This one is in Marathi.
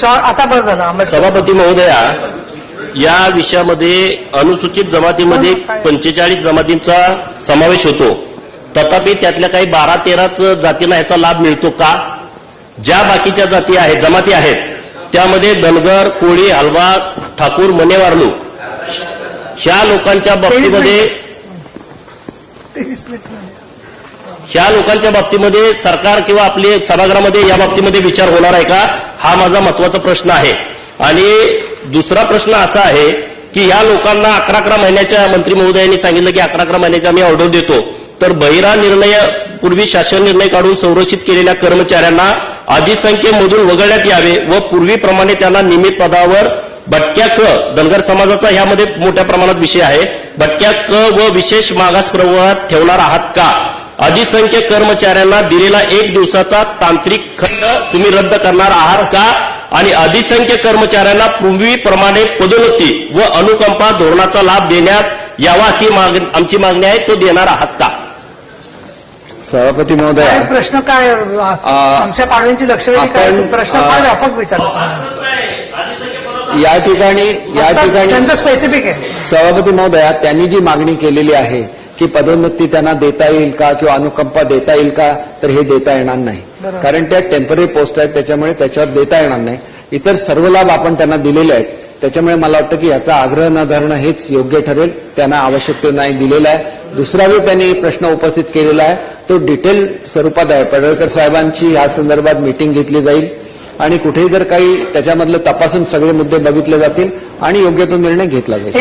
आता बस झालं. सभापती महोदया, या विषयामध्ये अनुसूचित जमातीमध्ये 45 जमातींचा समावेश होतो. तथापि त्यातल्या काही 12-13च जातींना याचा लाभ मिळतो का? ज्या बाकीच्या जाती आहेत, जमाती आहेत, त्यामध्ये धनगर, कोळी, हलवा, ठाकूर, मनेवारलू ह्या लोकांच्या बाबतीमध्ये सरकार किंवा आपले सभागृहामध्ये या बाबतीमध्ये विचार होणार आहे का? हा माझा महत्वाचा प्रश्न आहे. आणि दुसरा प्रश्न असा आहे की या लोकांना 11 महिन्याच्या, मंत्री महोदयांनी सांगितलं की 11 महिन्याच्या आम्ही ऑर्डर देतो, तर बहिरा निर्णय पूर्वी शासन निर्णय काढून संरक्षित केलेल्या कर्मचाऱ्यांना अधिसंख्येमधून वगळण्यात यावे व पूर्वीप्रमाणे त्यांना नियमित पदावर भटक्या क, धनगर समाजाचा ह्यामध्ये मोठ्या प्रमाणात विषय आहे, भटक्या क व विशेष मागास प्रवर्गात ठेवणार आहात का? अधिसंख्य कर्मचाऱ्यांना दिलेला 1 दिवसाचा तांत्रिक खंड तुम्ही रद्द करणार आहात का? आणि अधिसंख्य कर्मचाऱ्यांना पूर्वीप्रमाणे पदोन्नती व अनुकंपा धोरणाचा लाभ देण्यात यावा अशी आमची मागणी आहे, तो देणार आहात का? सभापती महोदय, प्रश्न काय? आमच्या पाडव्यांची लक्षवेधी काय? प्रश्न काय व्यापक विचारला या ठिकाणी त्यांचं स्पेसिफिक आहे. सभापती महोदया, त्यांनी जी मागणी केलेली आहे की पदोन्नती त्यांना देता येईल का किंवा अनुकंपा देता येईल का, तर हे देता येणार नाही. कारण त्या टेम्पररी पोस्ट आहेत, त्याच्यामुळे त्याच्यावर देता येणार नाही. इतर सर्व लाभ आपण त्यांना दिलेले आहेत, त्याच्यामुळे मला वाटतं की याचा आग्रह न धरणं हेच योग्य ठरेल. त्यांना आवश्यक ते नाही दिलेलं आहे. दुसरा जो त्यांनी प्रश्न उपस्थित केलेला आहे तो डिटेल स्वरूपात आहे. पडळकर साहेबांची या संदर्भात मीटिंग घेतली जाईल आणि कुठेही जर काही त्याच्यामधलं तपासून सगळे मुद्दे बघितले जातील आणि योग्य तो निर्णय घेतला जाईल.